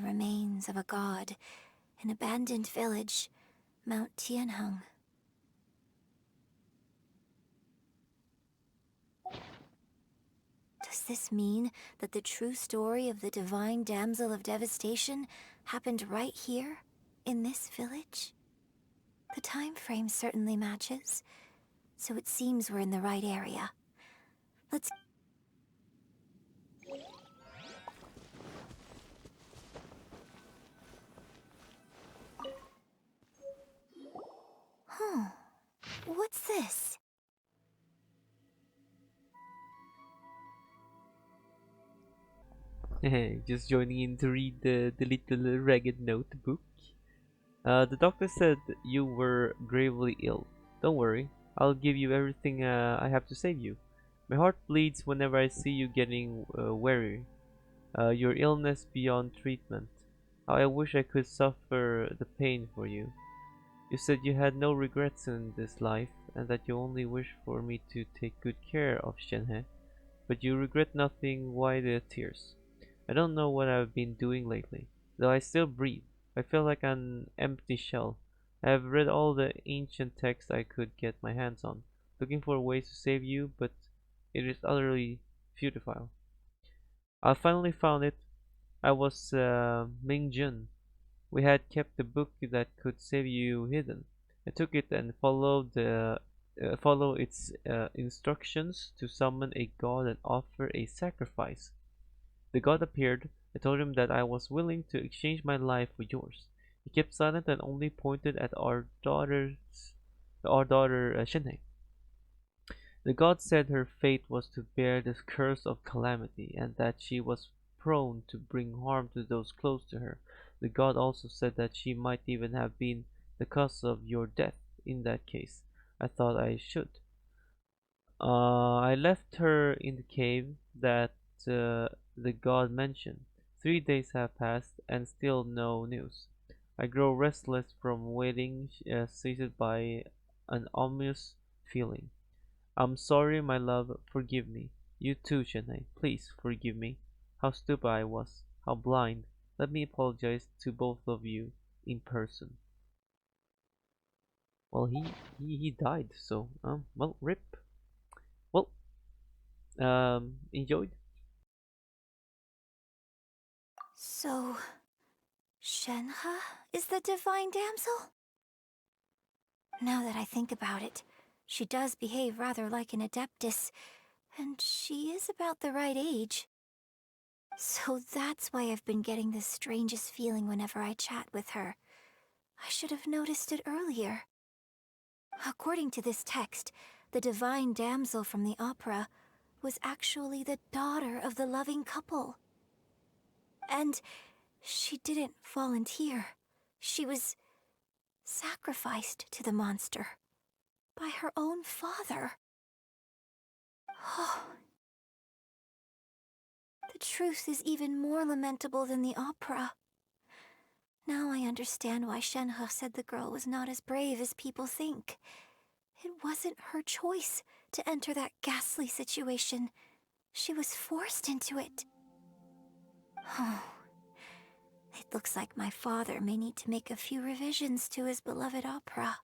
remains of a god, an abandoned village, Mount Tianheng. Does this mean that the true story of the divine damsel of devastation happened right here, in this village? The time frame certainly matches, so it seems we're in the right area. Let's... Huh. What's this? Just joining in to read the little ragged notebook. The doctor said you were gravely ill. Don't worry, I'll give you everything I have to save you. My heart bleeds whenever I see you getting weary. Your illness beyond treatment. How I wish I could suffer the pain for you. You said you had no regrets in this life, and that you only wish for me to take good care of Shenhe. But you regret nothing. Why the tears? I don't know what I've been doing lately, though I still breathe. I feel like an empty shell. I have read all the ancient texts I could get my hands on, looking for ways to save you, but it is utterly futile. I finally found it. I was Ming Jun. We had kept the book that could save you hidden. I took it and follow its instructions to summon a god and offer a sacrifice. The god appeared. I told him that I was willing to exchange my life for yours. He kept silent and only pointed at our daughter Shinhei. The god said her fate was to bear the curse of calamity, and that she was prone to bring harm to those close to her. The god also said that she might even have been the cause of your death in that case. I thought I should. I left her in the cave that the god mentioned. 3 days have passed and still no news. I grow restless from waiting, seized by an ominous feeling. I'm sorry, my love, forgive me. You too, Shenai, please forgive me. How stupid I was, how blind. Let me apologize to both of you in person. Well, he died, so well, rip. Well, enjoyed. So, Shenhe is the divine damsel? Now that I think about it, she does behave rather like an adeptus, and she is about the right age. So that's why I've been getting the strangest feeling whenever I chat with her. I should have noticed it earlier. According to this text, the divine damsel from the opera was actually the daughter of the loving couple. And she didn't volunteer. She was sacrificed to the monster by her own father. Oh, the truth is even more lamentable than the opera. Now I understand why Shenhe said the girl was not as brave as people think. It wasn't her choice to enter that ghastly situation. She was forced into it. Oh, it looks like my father may need to make a few revisions to his beloved opera.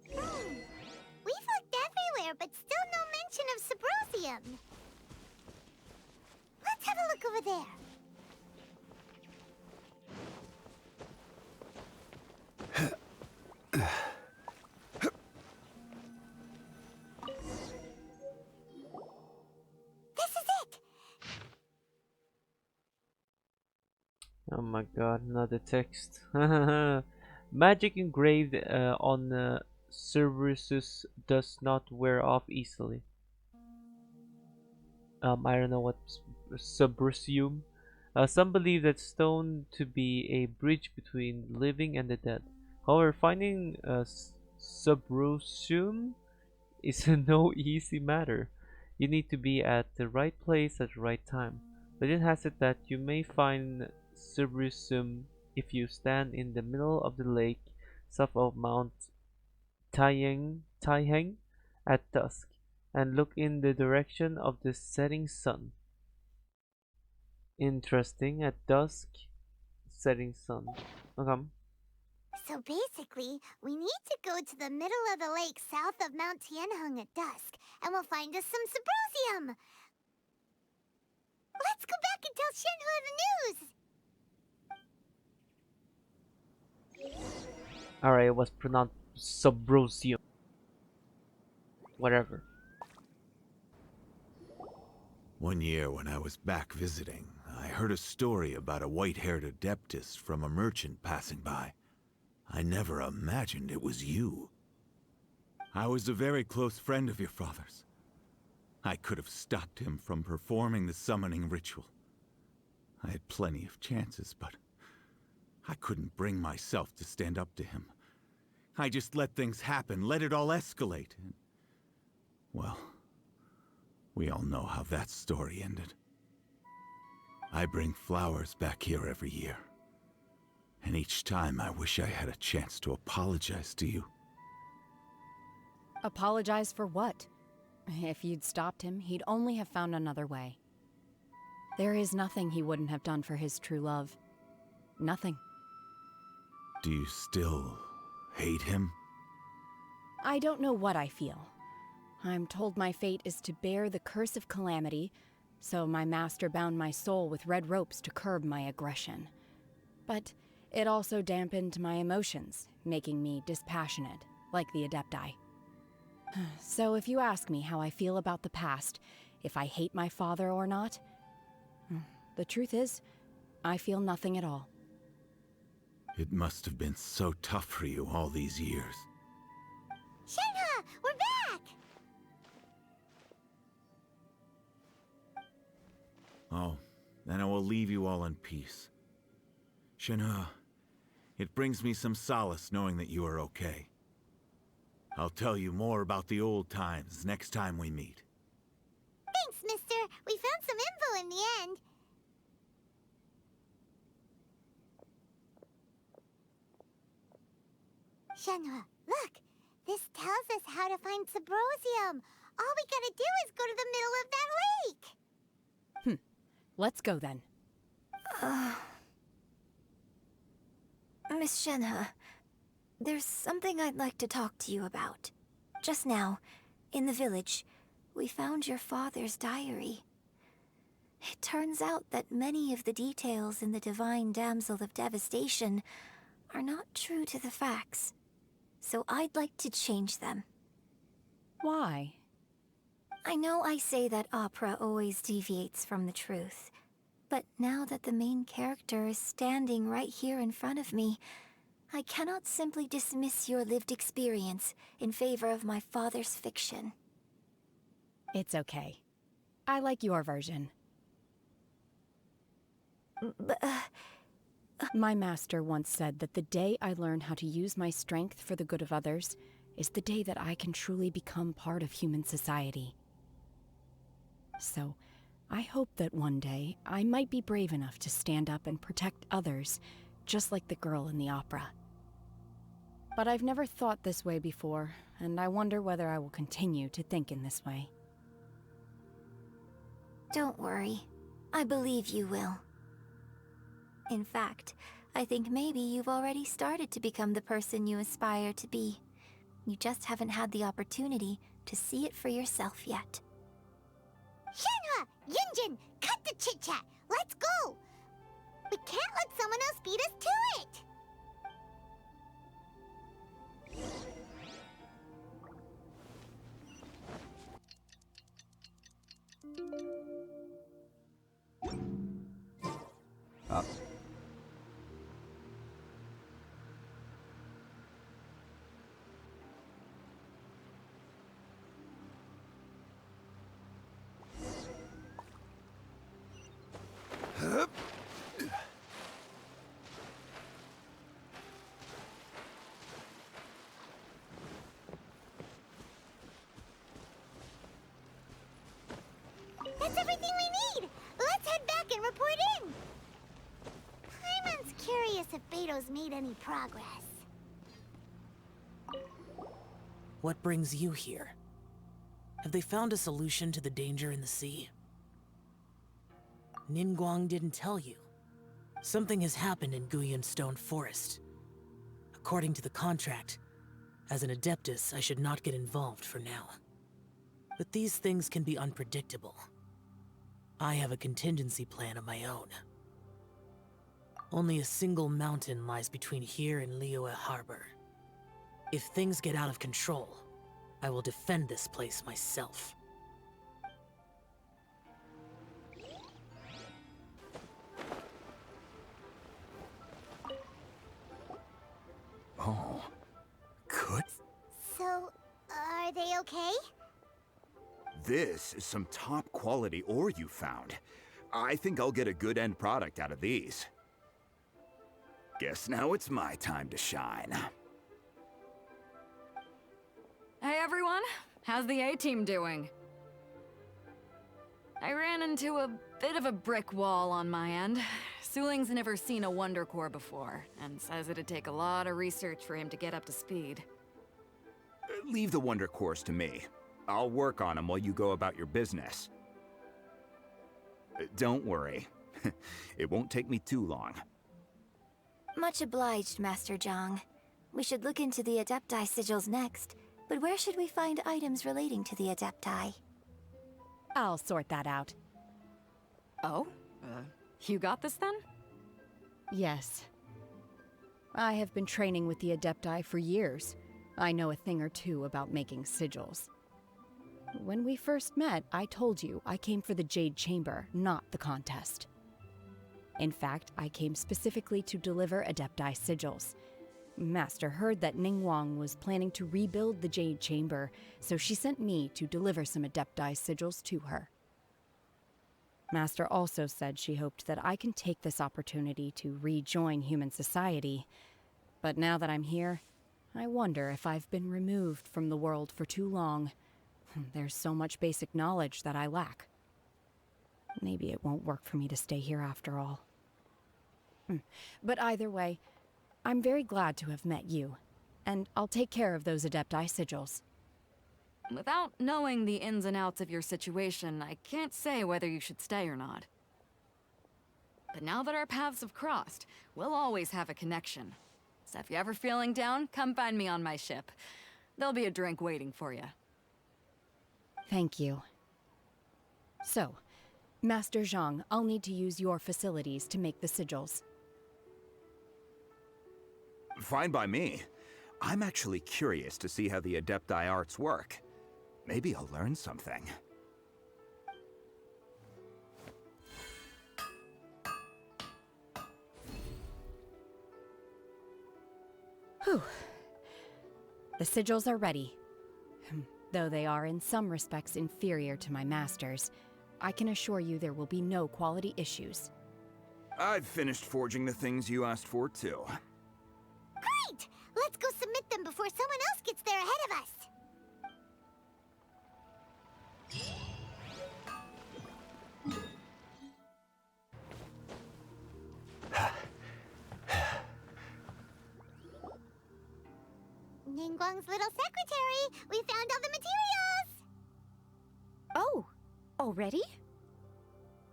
We've looked everywhere, but still no mention of Sabrosium. Let's have a look over there. This is it! Oh my god, another text. Magic engraved on Cerberus does not wear off easily. I don't know what Subrisium. Some believe that stone to be a bridge between the living and the dead. However, finding Subrisium is no easy matter. You need to be at the right place at the right time. Legend has it that you may find Subrisium if you stand in the middle of the lake south of Mount Taiheng at dusk, and look in the direction of the setting sun. Interesting. At dusk, setting sun. Okay. So basically, we need to go to the middle of the lake south of Mount Tianheng at dusk, and we'll find us some Symbrozium. Let's go back and tell Shenhua the news! Alright, it was pronounced Subrosium. Whatever. One year when I was back visiting, I heard a story about a white-haired adeptus from a merchant passing by. I never imagined it was you. I was a very close friend of your father's. I could have stopped him from performing the summoning ritual. I had plenty of chances, but I couldn't bring myself to stand up to him. I just let things happen, let it all escalate. And, well, we all know how that story ended. I bring flowers back here every year. And each time I wish I had a chance to apologize to you. Apologize for what? If you'd stopped him, he'd only have found another way. There is nothing he wouldn't have done for his true love. Nothing. Do you still hate him? I don't know what I feel. I'm told my fate is to bear the curse of calamity, so my master bound my soul with red ropes to curb my aggression. But it also dampened my emotions, making me dispassionate, like the Adepti. So if you ask me how I feel about the past, if I hate my father or not, the truth is, I feel nothing at all. It must have been so tough for you all these years. Shenhua, we're back! Oh, then I will leave you all in peace. Shenhua, it brings me some solace knowing that you are okay. I'll tell you more about the old times next time we meet. Thanks, mister. We found some info in the end. Shenhua, look! This tells us how to find Symbrozium. All we gotta do is go to the middle of that lake! Let's go then. Miss Shenhe, there's something I'd like to talk to you about. Just now, in the village, we found your father's diary. It turns out that many of the details in the Divine Damsel of Devastation are not true to the facts. So I'd like to change them. Why? I know I say that opera always deviates from the truth, but now that the main character is standing right here in front of me, I cannot simply dismiss your lived experience in favor of my father's fiction. It's okay. I like your version. But, My master once said that the day I learn how to use my strength for the good of others is the day that I can truly become part of human society. So, I hope that one day I might be brave enough to stand up and protect others, just like the girl in the opera. But I've never thought this way before, and I wonder whether I will continue to think in this way. don't worry. I believe you will. In fact, I think maybe you've already started to become the person you aspire to be. You just haven't had the opportunity to see it for yourself yet. Shenhua! Yunjin! Cut the chit-chat! Let's go! We can't let someone else beat us to it! That's everything we need! Let's head back and report in! Paimon's curious if Beto's made any progress. What brings you here? Have they found a solution to the danger in the sea? Ningguang didn't tell you. Something has happened in Guyan Stone Forest. According to the contract, as an Adeptus, I should not get involved for now. But these things can be unpredictable. I have a contingency plan of my own. Only a single mountain lies between here and Liyue Harbor. If things get out of control, I will defend this place myself. Oh, good. So, are they okay? This is some top quality ore you found. I think I'll get a good end product out of these. Guess now it's my time to shine. Hey everyone, how's the A-team doing? I ran into a bit of a brick wall on my end. Suling's never seen a Wonder Core before, and says it'd take a lot of research for him to get up to speed. Leave the Wonder Cores to me. I'll work on them while you go about your business. Don't worry. It won't take me too long. Much obliged, Master Zhang. We should look into the Adepti sigils next, but where should we find items relating to the Adepti? I'll sort that out. Oh? You got this then? Yes. I have been training with the Adepti for years. I know a thing or two about making sigils. When we first met, I told you I came for the Jade Chamber, not the contest. In fact, I came specifically to deliver Adepti sigils. Master heard that Ningguang was planning to rebuild the Jade Chamber, so she sent me to deliver some Adepti sigils to her. Master also said she hoped that I can take this opportunity to rejoin human society. But now that I'm here, I wonder if I've been removed from the world for too long. There's so much basic knowledge that I lack. Maybe it won't work for me to stay here after all. But either way, I'm very glad to have met you, and I'll take care of those Adepti sigils. Without knowing the ins and outs of your situation, I can't say whether you should stay or not. But now that our paths have crossed, we'll always have a connection. So if you're ever feeling down, come find me on my ship. There'll be a drink waiting for you. Thank you. So, Master Zhang, I'll need to use your facilities to make the sigils. Fine by me. I'm actually curious to see how the Adepti arts work. Maybe I'll learn something. Whew. The sigils are ready. Though they are in some respects inferior to my master's, I can assure you there will be no quality issues. I've finished forging the things you asked for, too. Great! Let's go submit them before someone else gets there ahead of us. Ningguang's little secretary! We found all the materials! Oh, already?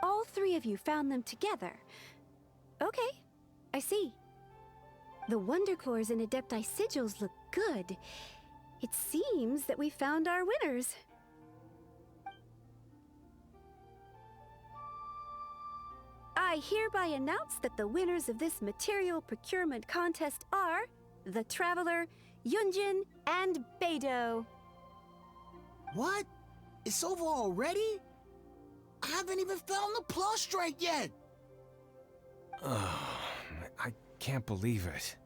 All three of you found them together. Okay, I see. The Wonder Cores and Adepti sigils look good. It seems that we found our winners. I hereby announce that the winners of this material procurement contest are the Traveler, Yunjin, and Beidou. What? It's over already? I haven't even found the prostrate yet! I can't believe it.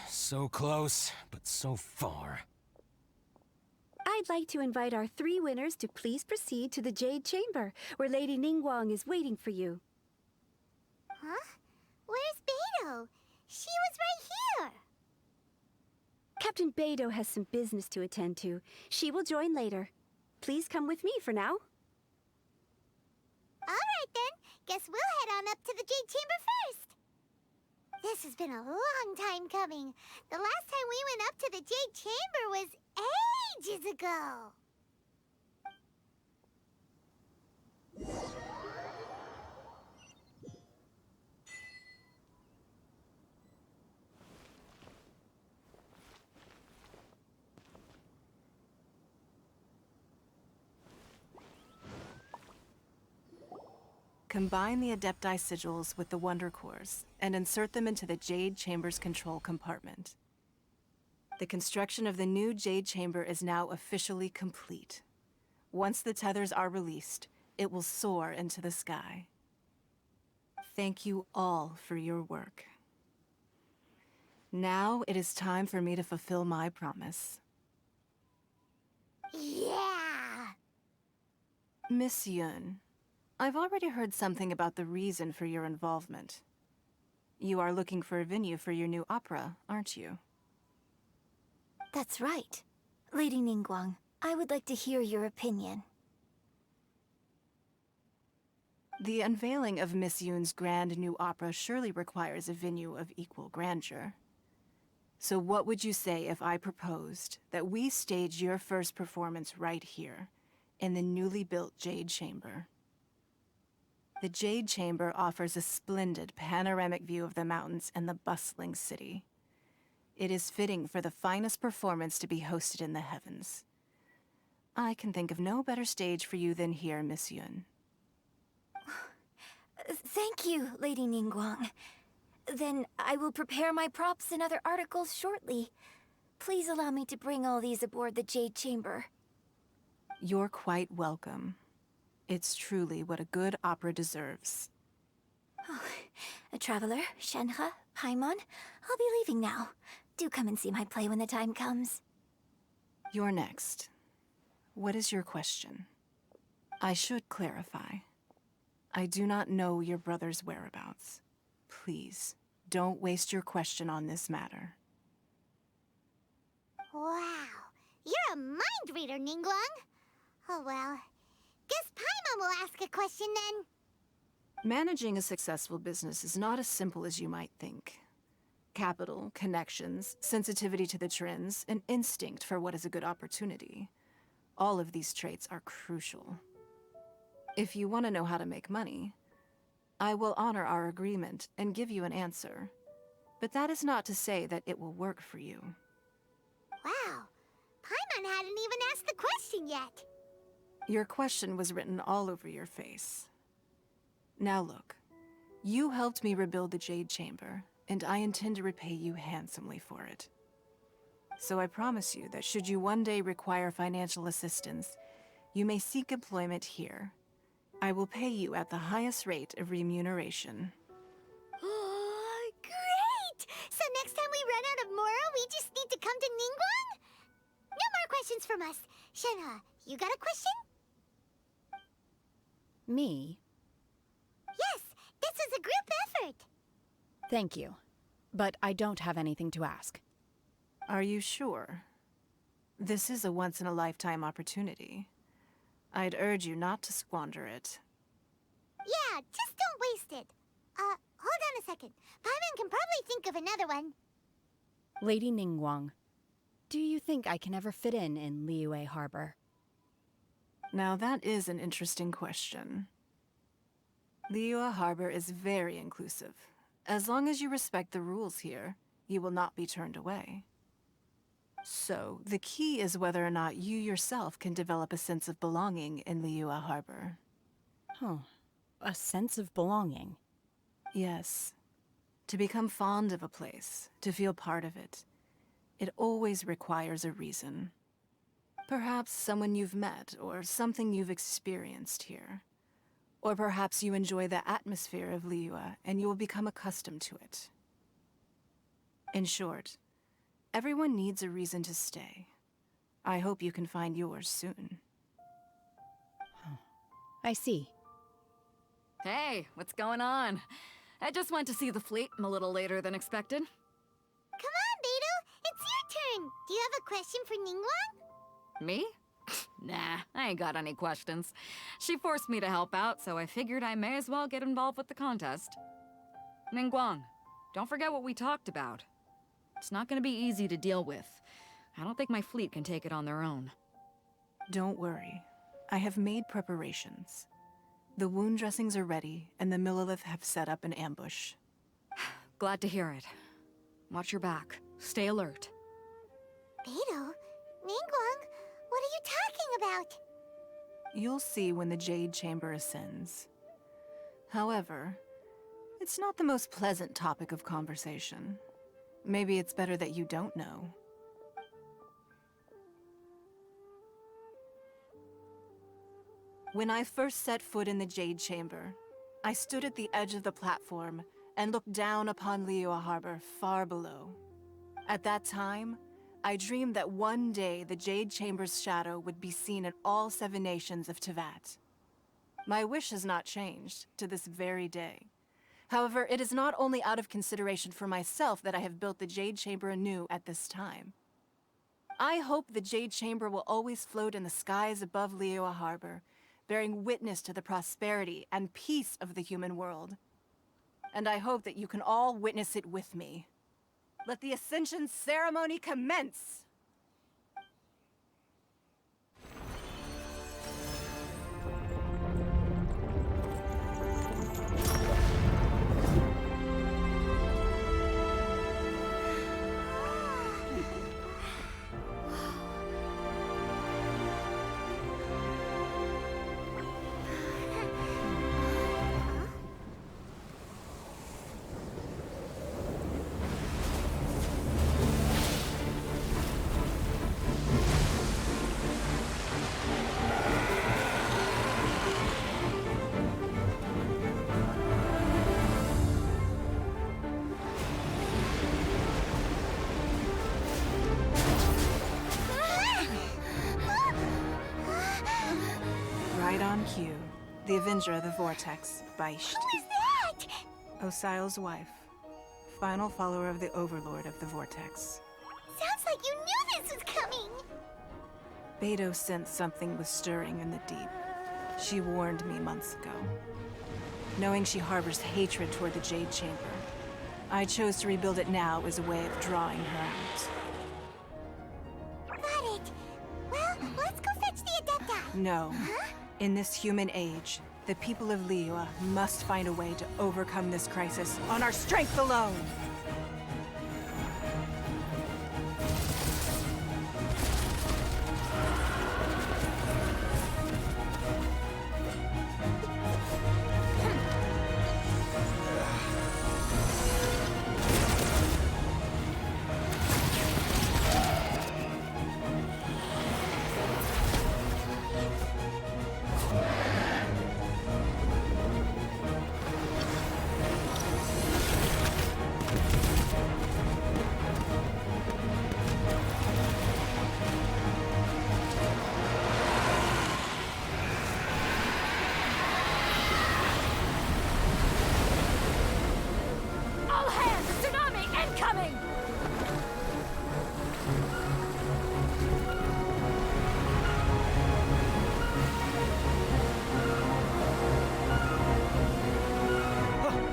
So close, but so far. I'd like to invite our three winners to please proceed to the Jade Chamber, where Lady Ningguang is waiting for you. Huh? Where's Beidou? She was right here! Captain Beidou has some business to attend to. She will join later. Please come with me for now. Alright then, guess we'll head on up to the Jade Chamber first. This has been a long time coming. The last time we went up to the Jade Chamber was ages ago. Combine the Adepti sigils with the Wonder Cores and insert them into the Jade Chamber's control compartment. The construction of the new Jade Chamber is now officially complete. Once the tethers are released, it will soar into the sky. Thank you all for your work. Now it is time for me to fulfill my promise. Yeah! Miss Yun, I've already heard something about the reason for your involvement. You are looking for a venue for your new opera, aren't you? That's right. Lady Ningguang, I would like to hear your opinion. The unveiling of Miss Yun's grand new opera surely requires a venue of equal grandeur. So what would you say if I proposed that we stage your first performance right here, in the newly built Jade Chamber? The Jade Chamber offers a splendid panoramic view of the mountains and the bustling city. It is fitting for the finest performance to be hosted in the heavens. I can think of no better stage for you than here, Miss Yun. Thank you, Lady Ningguang. Then I will prepare my props and other articles shortly. Please allow me to bring all these aboard the Jade Chamber. You're quite welcome. It's truly what a good opera deserves. Oh, a traveler, Shenhe, Paimon, I'll be leaving now. Do come and see my play when the time comes. You're next. What is your question? I should clarify. I do not know your brother's whereabouts. Please, don't waste your question on this matter. Wow. You're a mind reader, Ningguang. Oh well. Guess Paimon will ask a question then. Managing a successful business is not as simple as you might think. Capital, connections, sensitivity to the trends, and instinct for what is a good opportunity. All of these traits are crucial. If you want to know how to make money, I will honor our agreement and give you an answer. But that is not to say that it will work for you. Wow. Paimon hadn't even asked the question yet. Your question was written all over your face. Now look, you helped me rebuild the Jade Chamber, and I intend to repay you handsomely for it. So I promise you that should you one day require financial assistance, you may seek employment here. I will pay you at the highest rate of remuneration. Oh, great! So next time we run out of Mora, we just need to come to Ningguang? No more questions from us. Shenhe, you got a question? Me? Yes, this is a group effort. Thank you. But I don't have anything to ask. Are you sure? This is a once-in-a-lifetime opportunity. I'd urge you not to squander it. Yeah, just don't waste it. Hold on a second. Paimon can probably think of another one. Lady Ningguang, do you think I can ever fit in Liyue Harbor? Now that is an interesting question. Liyue Harbor is very inclusive. As long as you respect the rules here, you will not be turned away. So, the key is whether or not you yourself can develop a sense of belonging in Liyue Harbor. Huh. A sense of belonging. Yes. To become fond of a place, to feel part of it, it always requires a reason. Perhaps someone you've met, or something you've experienced here. Or perhaps you enjoy the atmosphere of Liyue, and you will become accustomed to it. In short, everyone needs a reason to stay. I hope you can find yours soon. I see. Hey, what's going on? I just went to see the fleet a little later than expected. Come on, Beidou. It's your turn. Do you have a question for Ningguang? Me? Nah, I ain't got any questions. She forced me to help out, so I figured I may as well get involved with the contest. Ningguang, don't forget what we talked about. It's not gonna be easy to deal with. I don't think my fleet can take it on their own. Don't worry. I have made preparations. The wound dressings are ready, and the Millilith have set up an ambush. Glad to hear it. Watch your back. Stay alert. Beidou? Ningguang? What are you talking about? You'll see when the Jade Chamber ascends. However, it's not the most pleasant topic of conversation. Maybe it's better that you don't know. When I first set foot in the Jade Chamber, I stood at the edge of the platform and looked down upon Liyue Harbor far below. At that time, I dreamed that one day the Jade Chamber's shadow would be seen in all 7 nations of Teyvat. My wish has not changed to this very day. However, it is not only out of consideration for myself that I have built the Jade Chamber anew at this time. I hope the Jade Chamber will always float in the skies above Liyue Harbor, bearing witness to the prosperity and peace of the human world. And I hope that you can all witness it with me. Let the Ascension ceremony commence! Right on cue. The Avenger of the Vortex, Beisht. Who is that? Osial's wife. Final follower of the Overlord of the Vortex. Sounds like you knew this was coming! Beidou sensed something was stirring in the deep. She warned me months ago. Knowing she harbors hatred toward the Jade Chamber, I chose to rebuild it now as a way of drawing her out. Got it. Well, let's go fetch the Adepta. No. Huh? In this human age, the people of Liyue must find a way to overcome this crisis on our strength alone!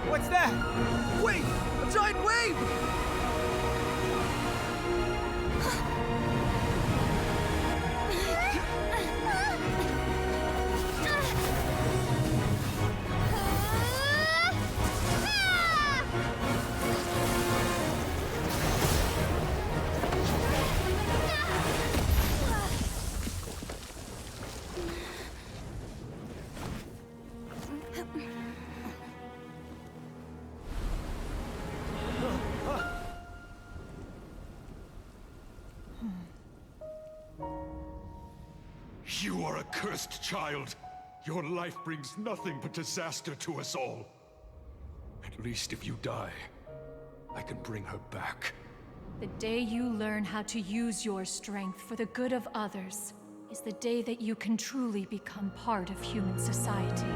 What's that? Wait! A giant wave! You are a cursed child. Your life brings nothing but disaster to us all. At least if you die, I can bring her back. The day you learn how to use your strength for the good of others is the day that you can truly become part of human society.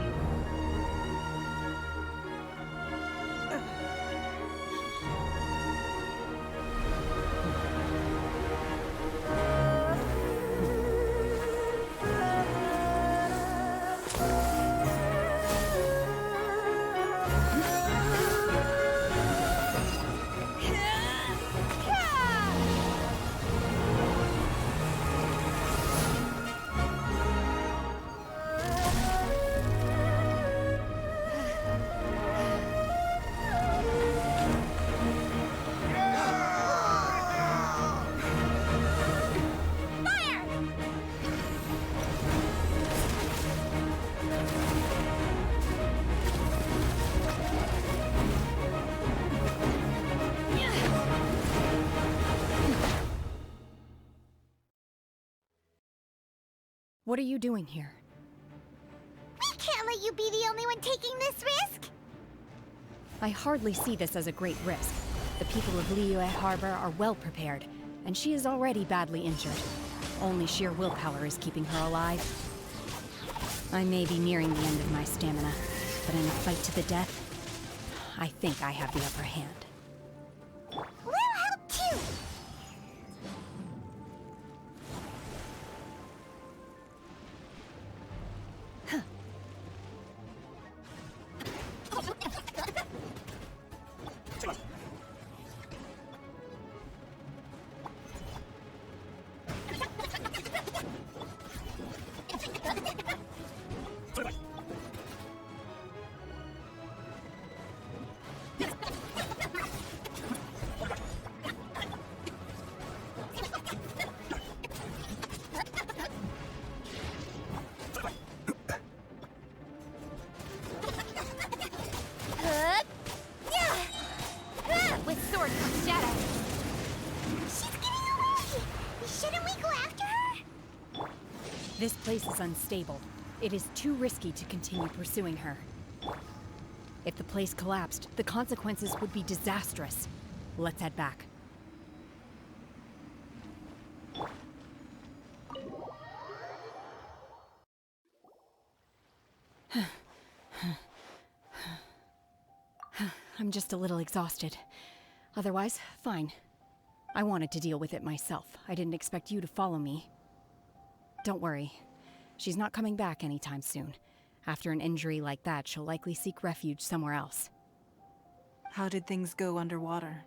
What are you doing here? We can't let you be the only one taking this risk! I hardly see this as a great risk. The people of Liyue Harbor are well prepared, and she is already badly injured. Only sheer willpower is keeping her alive. I may be nearing the end of my stamina, but in a fight to the death, I think I have the upper hand. We'll help too! With sword comes shadow. She's getting away! Shouldn't we go after her? This place is unstable. It is too risky to continue pursuing her. If the place collapsed, the consequences would be disastrous. Let's head back. I'm just a little exhausted. Otherwise, fine. I wanted to deal with it myself. I didn't expect you to follow me. Don't worry. She's not coming back anytime soon. After an injury like that, she'll likely seek refuge somewhere else. How did things go underwater?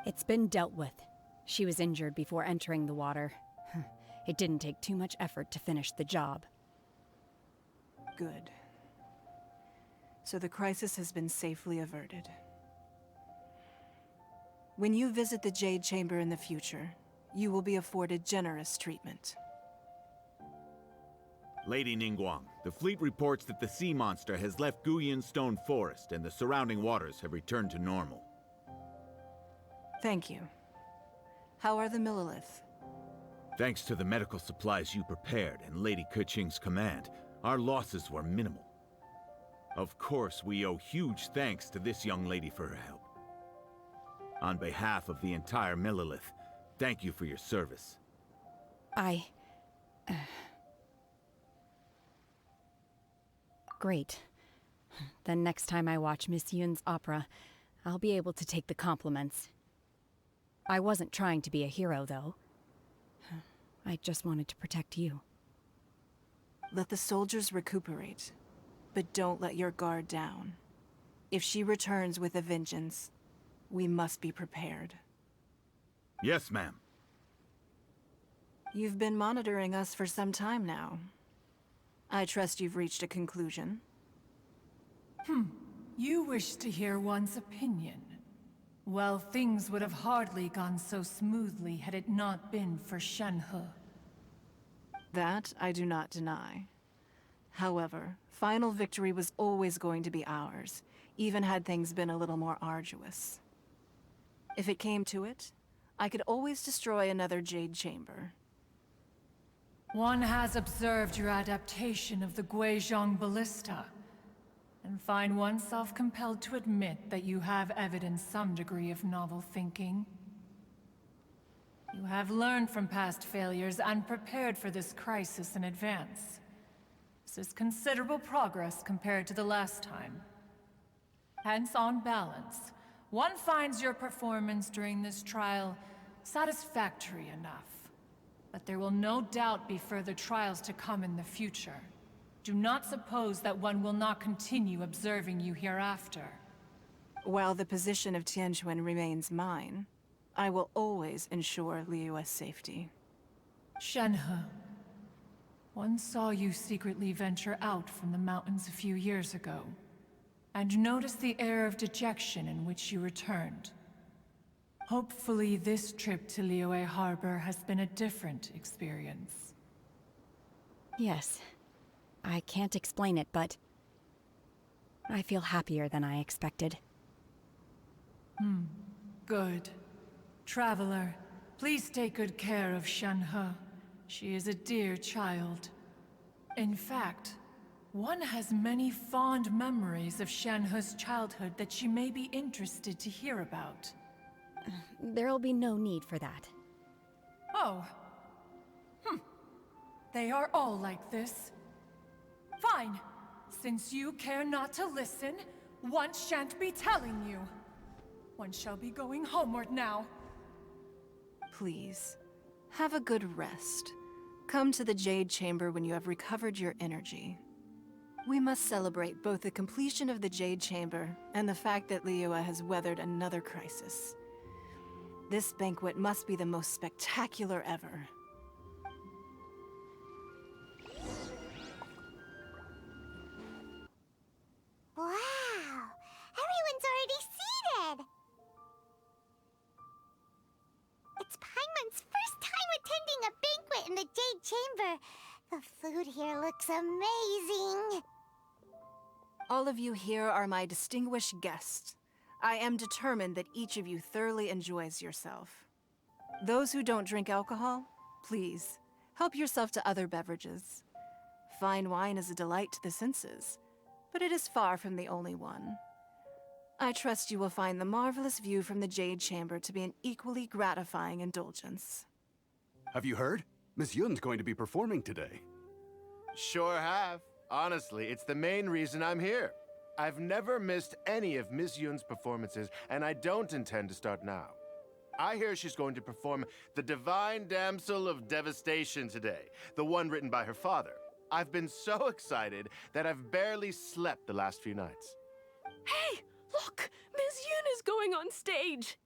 It's been dealt with. She was injured before entering the water. It didn't take too much effort to finish the job. Good. So the crisis has been safely averted. When you visit the Jade Chamber in the future, you will be afforded generous treatment. Lady Ningguang, the fleet reports that the sea monster has left Guyun Stone Forest and the surrounding waters have returned to normal. Thank you. How are the Millilith? Thanks to the medical supplies you prepared and Lady Keqing's command, our losses were minimal. Of course, we owe huge thanks to this young lady for her help. On behalf of the entire Millilith, thank you for your service. Great. Then next time I watch Miss Yun's opera, I'll be able to take the compliments. I wasn't trying to be a hero, though. I just wanted to protect you. Let the soldiers recuperate, but don't let your guard down. If she returns with a vengeance, we must be prepared. Yes, ma'am. You've been monitoring us for some time now. I trust you've reached a conclusion. You wish to hear one's opinion. Well, things would have hardly gone so smoothly had it not been for Shenhe. That I do not deny. However, final victory was always going to be ours, even had things been a little more arduous. If it came to it, I could always destroy another Jade Chamber. One has observed your adaptation of the Guizhong Ballista, and find oneself compelled to admit that you have evidenced some degree of novel thinking. You have learned from past failures and prepared for this crisis in advance. This is considerable progress compared to the last time. Hence, on balance, one finds your performance during this trial satisfactory enough. But there will no doubt be further trials to come in the future. Do not suppose that one will not continue observing you hereafter. While the position of Tianquan remains mine, I will always ensure Liyue's safety. Shenhe, one saw you secretly venture out from the mountains a few years ago, and noticed the air of dejection in which you returned. Hopefully this trip to Liyue Harbor has been a different experience. Yes. I can't explain it, but I feel happier than I expected. Good. Traveler, Please take good care of Shenhe. She is a dear child. In fact, one has many fond memories of Shenhe's childhood that she may be interested to hear about. There'll be no need for that. Oh. They are all like this. Fine. Since you care not to listen, one shan't be telling you. One shall be going homeward now. Please, have a good rest. Come to the Jade Chamber when you have recovered your energy. We must celebrate both the completion of the Jade Chamber and the fact that Liyue has weathered another crisis. This banquet must be the most spectacular ever. Wow! Everyone's already seated! It's Paimon's first time attending a banquet in the Jade Chamber. The food here looks amazing. All of you here are my distinguished guests. I am determined that each of you thoroughly enjoys yourself. Those who don't drink alcohol, please, help yourself to other beverages. Fine wine is a delight to the senses, but it is far from the only one. I trust you will find the marvelous view from the Jade Chamber to be an equally gratifying indulgence. Have you heard? Miss Yun's going to be performing today. Sure have. Honestly, it's the main reason I'm here. I've never missed any of Miss Yun's performances, and I don't intend to start now. I hear she's going to perform The Divine Damsel of Devastation today, the one written by her father. I've been so excited that I've barely slept the last few nights. Hey, look! Miss Yun is going on stage!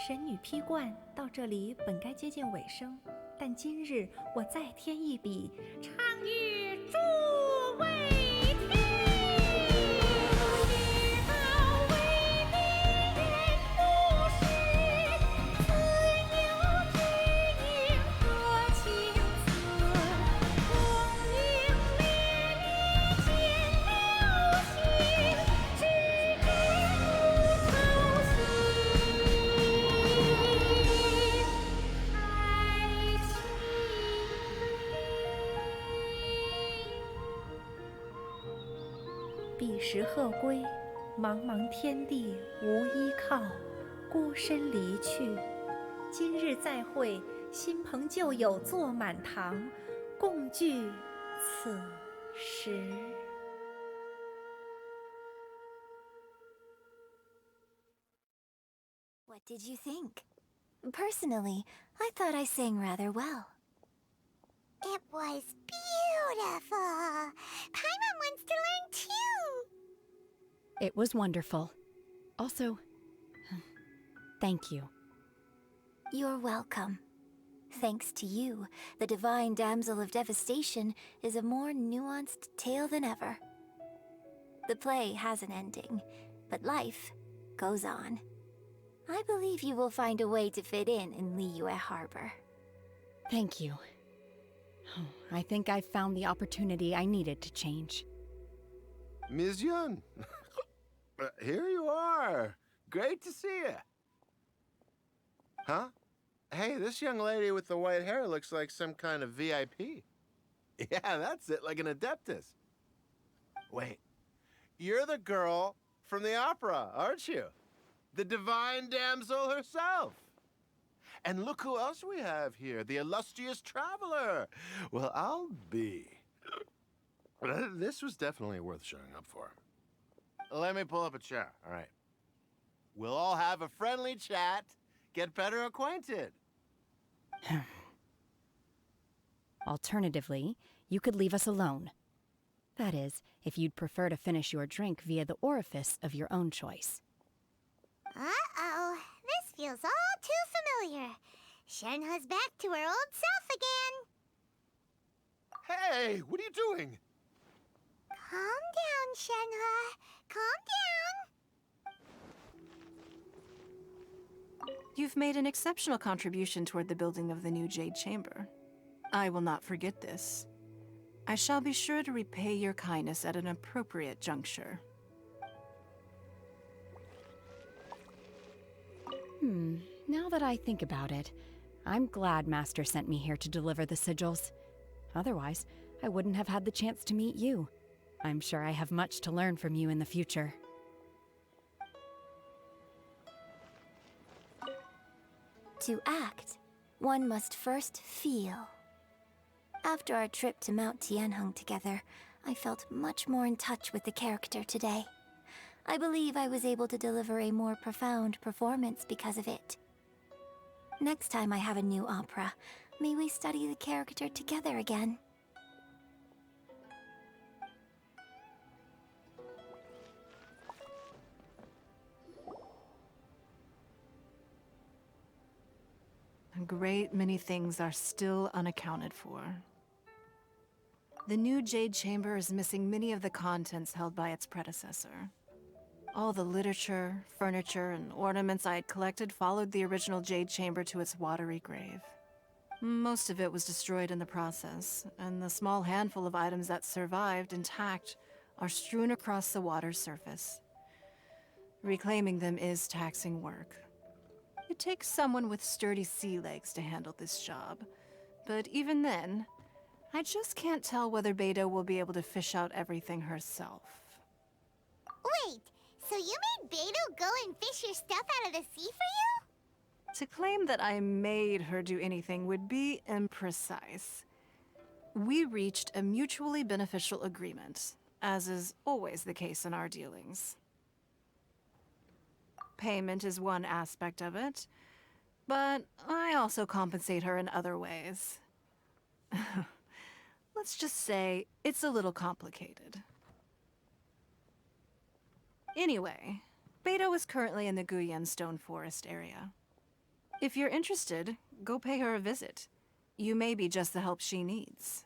神女披冠到这里本该接近尾声，但今日我再添一笔，唱与诸位听。知道为敌人不识，自有知音和情思。功名烈烈见了心，只知不操心。彼时鹤归，茫茫天地无依靠，孤身离去。今日再会，新朋旧友坐满堂，共聚此时。What did you think? Personally, I thought I sang rather well. It was beautiful. Paimon wants to learn too. It was wonderful. Also, thank you. You're welcome. Thanks to you, the Divine Damsel of Devastation is a more nuanced tale than ever. The play has an ending, but life goes on. I believe you will find a way to fit in Liyue Harbor. Thank you. I think I've found the opportunity I needed to change. Ms. Yun, here you are. Great to see you. Huh? Hey, this young lady with the white hair looks like some kind of VIP. Yeah, that's it, like an adeptus. Wait, you're the girl from the opera, aren't you? The divine damsel herself. And look who else we have here, the illustrious traveler. Well, I'll be. This was definitely worth showing up for. Let me pull up a chair, all right? We'll all have a friendly chat, get better acquainted. Alternatively, you could leave us alone. That is, if you'd prefer to finish your drink via the orifice of your own choice. Uh-oh, this feels all too familiar. Shenhe's back to her old self again. Hey, what are you doing? Calm down, Shenhe. Calm down. You've made an exceptional contribution toward the building of the new Jade Chamber. I will not forget this. I shall be sure to repay your kindness at an appropriate juncture. Now that I think about it, I'm glad Master sent me here to deliver the sigils. Otherwise, I wouldn't have had the chance to meet you. I'm sure I have much to learn from you in the future. To act, one must first feel. After our trip to Mount Tianheng together, I felt much more in touch with the character today. I believe I was able to deliver a more profound performance because of it. Next time I have a new opera, may we study the character together again. A great many things are still unaccounted for. The new Jade Chamber is missing many of the contents held by its predecessor. All the literature, furniture, and ornaments I had collected followed the original Jade Chamber to its watery grave. Most of it was destroyed in the process, and the small handful of items that survived intact are strewn across the water's surface. Reclaiming them is taxing work. It takes someone with sturdy sea legs to handle this job, but even then, I just can't tell whether Beidou will be able to fish out everything herself. Wait, so you made Beidou go and fish your stuff out of the sea for you? To claim that I made her do anything would be imprecise. We reached a mutually beneficial agreement, as is always the case in our dealings. Payment is one aspect of it, but I also compensate her in other ways. Let's just say it's a little complicated. Anyway, Beidou is currently in the Guyan Stone Forest area. If you're interested, go pay her a visit. You may be just the help she needs.